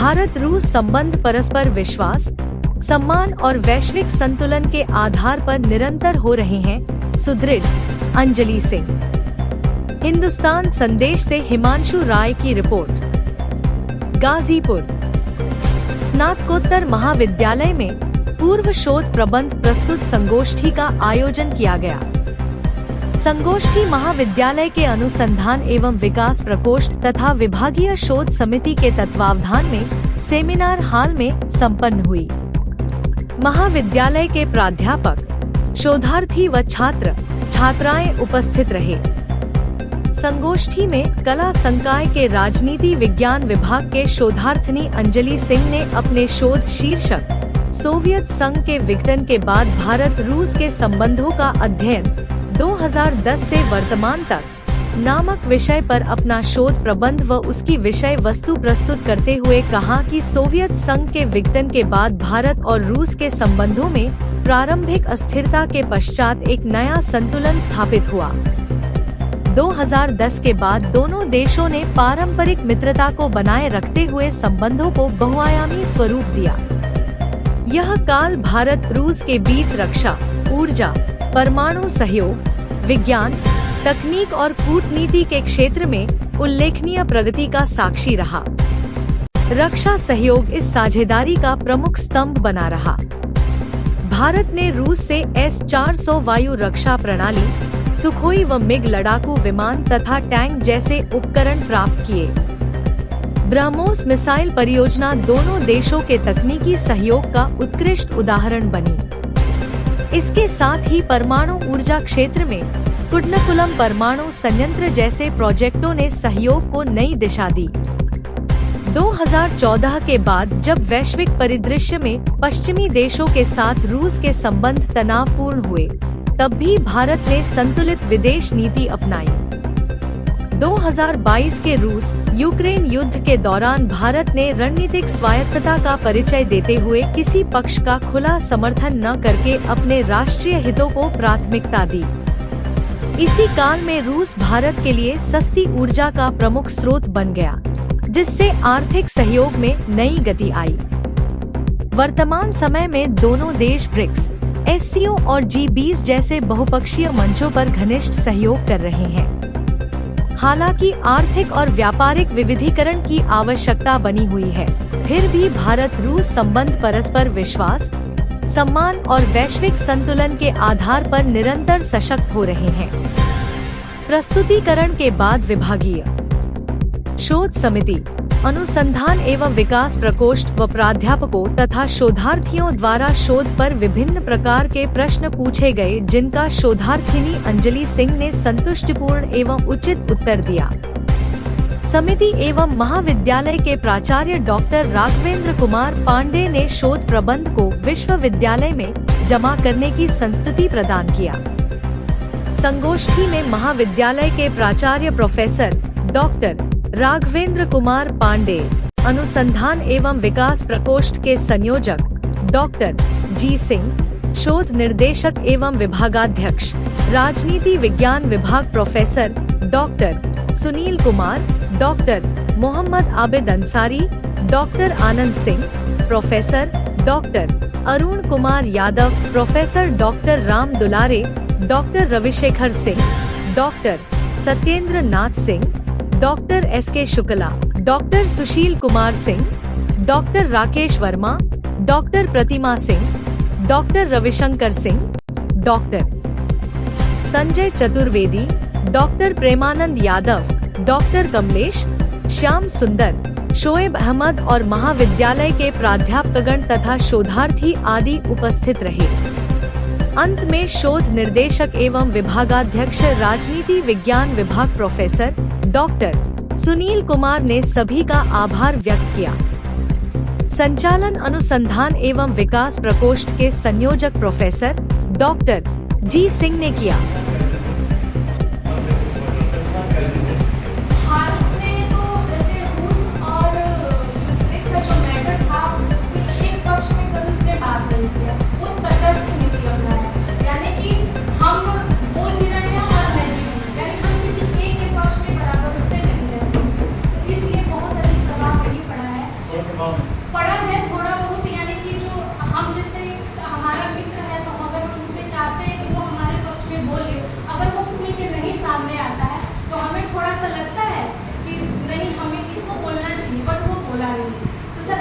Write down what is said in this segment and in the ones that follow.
भारत रूस संबंध परस्पर विश्वास, सम्मान और वैश्विक संतुलन के आधार पर निरंतर हो रहे हैं सुदृढ़। अंजलि सिंह। हिंदुस्तान संदेश से हिमांशु राय की रिपोर्ट। गाजीपुर स्नातकोत्तर महाविद्यालय में पूर्व शोध प्रबंध प्रस्तुत संगोष्ठी का आयोजन किया गया। संगोष्ठी महाविद्यालय के अनुसंधान एवं विकास प्रकोष्ठ तथा विभागीय शोध समिति के तत्वावधान में सेमिनार हॉल में संपन्न हुई। महाविद्यालय के प्राध्यापक, शोधार्थी व छात्र छात्राएं उपस्थित रहे। संगोष्ठी में कला संकाय के राजनीति विज्ञान विभाग के शोधार्थिनी अंजलि सिंह ने अपने शोध शीर्षक सोवियत संघ के विघटन के बाद भारत रूस के संबंधों का अध्ययन 2010 से वर्तमान तक नामक विषय पर अपना शोध प्रबंध व उसकी विषय वस्तु प्रस्तुत करते हुए कहा कि सोवियत संघ के विघटन के बाद भारत और रूस के संबंधों में प्रारंभिक अस्थिरता के पश्चात एक नया संतुलन स्थापित हुआ। 2010 के बाद दोनों देशों ने पारंपरिक मित्रता को बनाए रखते हुए संबंधों को बहुआयामी स्वरूप दिया। यह काल भारत रूस के बीच रक्षा, ऊर्जा, परमाणु सहयोग, विज्ञान, तकनीक और कूटनीति के क्षेत्र में उल्लेखनीय प्रगति का साक्षी रहा। रक्षा सहयोग इस साझेदारी का प्रमुख स्तंभ बना रहा। भारत ने रूस से S-400 वायु रक्षा प्रणाली, सुखोई व मिग लड़ाकू विमान तथा टैंक जैसे उपकरण प्राप्त किए। ब्रह्मोस मिसाइल परियोजना दोनों देशों के तकनीकी सहयोग का उत्कृष्ट उदाहरण बनी। इसके साथ ही परमाणु ऊर्जा क्षेत्र में कुडनकुलम परमाणु संयंत्र जैसे प्रोजेक्टों ने सहयोग को नई दिशा दी। 2014 के बाद जब वैश्विक परिदृश्य में पश्चिमी देशों के साथ रूस के संबंध तनावपूर्ण हुए, तब भी भारत ने संतुलित विदेश नीति अपनाई। 2022 के रूस यूक्रेन युद्ध के दौरान भारत ने रणनीतिक स्वायत्तता का परिचय देते हुए किसी पक्ष का खुला समर्थन न करके अपने राष्ट्रीय हितों को प्राथमिकता दी। इसी काल में रूस भारत के लिए सस्ती ऊर्जा का प्रमुख स्रोत बन गया, जिससे आर्थिक सहयोग में नई गति आई। वर्तमान समय में दोनों देश ब्रिक्स, SCO और G20 जैसे बहुपक्षीय मंचों पर घनिष्ठ सहयोग कर रहे हैं। हालांकि आर्थिक और व्यापारिक विविधीकरण की आवश्यकता बनी हुई है, फिर भी भारत रूस संबंध परस्पर विश्वास, सम्मान और वैश्विक संतुलन के आधार पर निरंतर सशक्त हो रहे हैं। प्रस्तुतिकरण के बाद विभागीय शोध समिति, अनुसंधान एवं विकास प्रकोष्ठ व प्राध्यापकों तथा शोधार्थियों द्वारा शोध पर विभिन्न प्रकार के प्रश्न पूछे गए, जिनका शोधार्थिनी अंजलि सिंह ने संतुष्टिपूर्ण एवं उचित उत्तर दिया। समिति एवं महाविद्यालय के प्राचार्य डॉक्टर राघवेंद्र कुमार पांडे ने शोध प्रबंध को विश्वविद्यालय में जमा करने की संस्तुति प्रदान किया। संगोष्ठी में महाविद्यालय के प्राचार्य प्रोफेसर डॉक्टर राघवेंद्र कुमार पांडे, अनुसंधान एवं विकास प्रकोष्ठ के संयोजक डॉक्टर जी सिंह, शोध निर्देशक एवं विभागाध्यक्ष, राजनीति विज्ञान विभाग professor doctor Sunil Kumar, doctor Mohammad Abid Ansari, doctor Anand Singh, professor doctor Arun Kumar Yadav, professor doctor Ram Dulare, doctor Ravishekhar Singh, doctor Satyendra Nath Singh, doctor SK Shukla, doctor Sushil Kumar Singh, doctor Rakesh Verma, doctor Pratima Singh, doctor Ravishankar Singh, doctor Sanjay Chaturvedi, doctor Premanand Yadav, doctor Kamlesh, Shyam Sundar, Shoaib Ahmad और महाविद्यालय के प्राध्यापकगण तथा शोधार्थी आदि उपस्थित रहे। अंत में शोध निर्देशक एवं विभागाध्यक्ष राजनीति विज्ञान विभाग प्रोफेसर डॉक्टर सुनील कुमार ने सभी का आभार व्यक्त किया। संचालन अनुसंधान एवं विकास प्रकोष्ठ के संयोजक प्रोफेसर डॉक्टर जी सिंह ने किया। Well,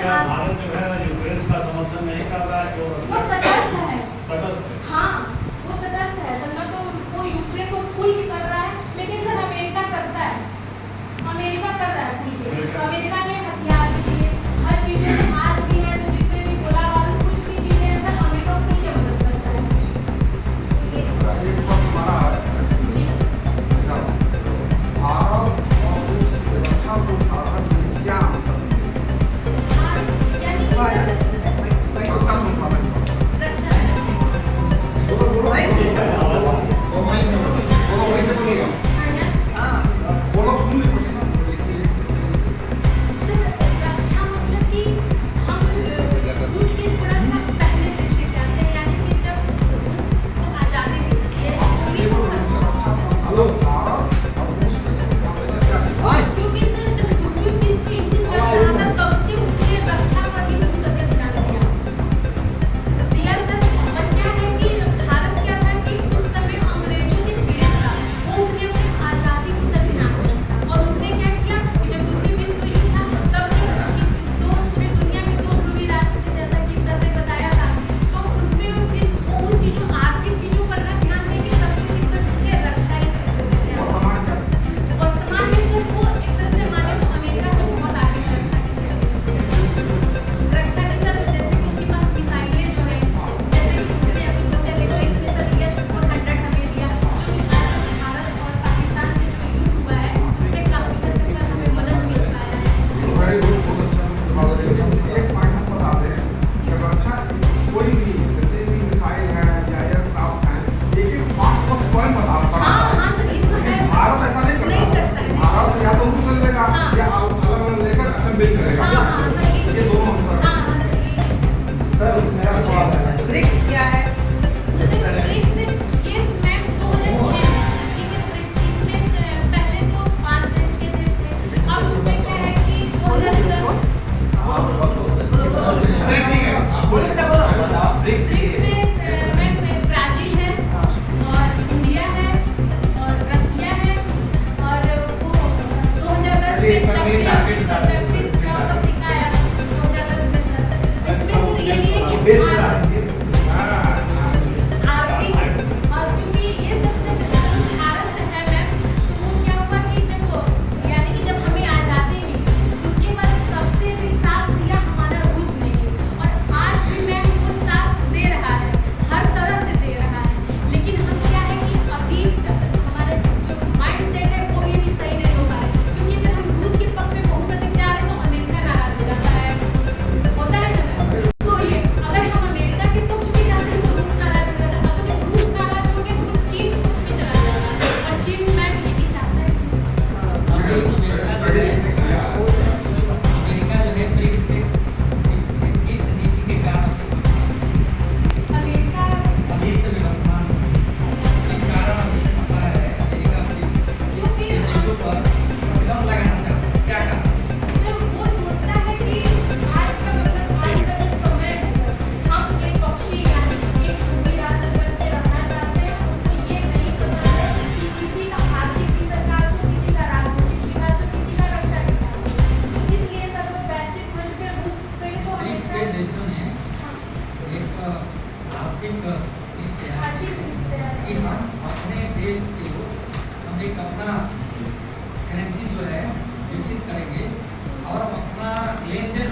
क्या भारत जो है यूक्रेन का समर्थन नहीं कर रहा है? वो तटस्थ है। तटस्थ है। हाँ, वो तटस्थ है सर। ना तो वो यूक्रेन को खुल के कर रहा है, लेकिन सर अमेरिका करता है। अमेरिका कर रहा है खुल के। अमेरिका ने हथियार भी दिए, हर चीजें आज भी है। तो जितने भी गोला बारूद कुछ भी चीजें हैं सर, अमेरिका खुल के मदद करता है। तो ये एक बात हमारा है जी भारत और रूस के रक्षा संसाधन में क्या अंतर है? यानी कि सर रक्षा संसाधन रक्षा बोलो बोलो वहीं से बोलिएगा बोलो सुन ली प्रश्न रक्षा मतलब कि हम रूस के थोड़ा सा पहले दृष्टि पे आते हैं। यानी कि जब रूस को आज़ादी मिली थी 1947 रक्षा संसाधन भारत और रूस के क्या है? क्योंकि सर जब द्वितीय विश्व युद्ध चल रहा था तब से उसने रक्षा पर ही बहुत अधिक ध्यान दिया सर। और क्या है कि भारत क्या था कि उस समय अंग्रेजों से पीड़ित था, वो उसने अपनी आज़ादी को सर ध्यान रखा। और उसने क्या किया कि जब द्वितीय विश्व युद्ध था तब दुनिया में दो ध्रुवीय राष्ट्र थे, जैसा कि सर ने बताया था। तो उसमें फिर वो उन चीज़ों आर्थिक चीज़ों पर ना ध्यान देके सबसे अधिक सर उसके रक्षा ही क्षेत्र में ध्यान दिया। वर्तमान क्या है? वर्तमान में सर वो एक तरह से माने तो अमेरिका से बहुत आगे है रक्षा के क्षेत्र में। रक्षा के सर जैसे कि उसके पास मिसाइलें जो है, जैसे कि उसने अभी कुछ देर पहले इसने सर S-400 हमें दिया, जो कि आज भारत और पाकिस्तान से जो युद्ध हुआ है उसमें काफी हद तक सर हमें मदद मिल पाया है। वेरी गुड, बहुत अच्छा जवाब दिया। एक पॉइंट हम बताते हैं कि रक्षा कोई भी जितने भी मिसाइल है या एयरक्राफ्ट है एक एक पार्ट को स्वयं बता हाँ हाँ सर ये तो है। भारत ऐसा नहीं नहीं करता करता है। भारत या तो रूस से लेगा हाँ। या अलग अलग लेकर असेंबल करेगा हाँ हाँ सर ये दोनों अंतर है। हाँ हाँ सर ये सर मेरा सवाल है ब्रिक्स क्या है? ब्रिक्स ये मैं 2006 में ठीक है। ब्रिक्स इसमें पहले तो 5 देश 6 देश थे। अब उसमें क्या है कि 2010 ठीक है आप बोलिए ब्रिक्स में मैं ब्राजील है और इंडिया है और रसिया है और वो 2010 में दक्षिण अफ्रीका साउथ अफ्रीका आया 2010 में सर। इसमें सिर्फ यही है कि आर्थिक और क्योंकि ये सबसे भारत है मैम, तो वो क्या हुआ कि जब यानी कि जब हमें आज़ादी मिली उसके बाद सबसे अधिक साथ दिया हमारा रूस ने ही। और आज भी मैम वो साथ दे रहा है, हर तरह से दे रहा है। लेकिन हम क्या है कि अभी हमारा जो माइंड सेट है वो भी सही नहीं हो पा रहा है। क्योंकि अगर हम रूस के पक्ष में बहुत अधिक जा रहे हैं तो अमेरिका नाराज हो जाता है, होता है ना मैम। तो ये अगर हम अमेरिका के पक्ष में जाते हैं तो रूस नाराज हो जाता है। अब जब रूस नाराज हो गया तो चीन के पक्ष में चला जाएगा। और चीन मैम यही चाहता है। अमेरिका जो है ब्रिक्स के किस नीति के कारण अमेरिका भविष्य में वर्तमान इस कारण अमेरिका ब्रिक्स क्योंकि के देशों पर प्रतिबंध लगाना चाहता है। क्या कारण? सर वो सोचता है कि आज का मतलब आज का जो समय है हम एक पक्षी यानी एक ध्रुवीय राष्ट्र बन के रहना चाहते हैं। उसको ये नहीं पता है कि किसी का आर्थिक विकास हो, किसी का राजनीतिक विकास हो, किसी का रक्षा विकास हो। तो इसलिए सर वो वैश्विक मंच पे रूस पे तो ब्रिक्स के हमेशा देशों ने एक आर्थिक नीति तैयार की आर्थिक है तैयारी कि हम अपने देश के हम एक अपना करेंसी जो है विकसित करेंगे और हम अपना लेन देन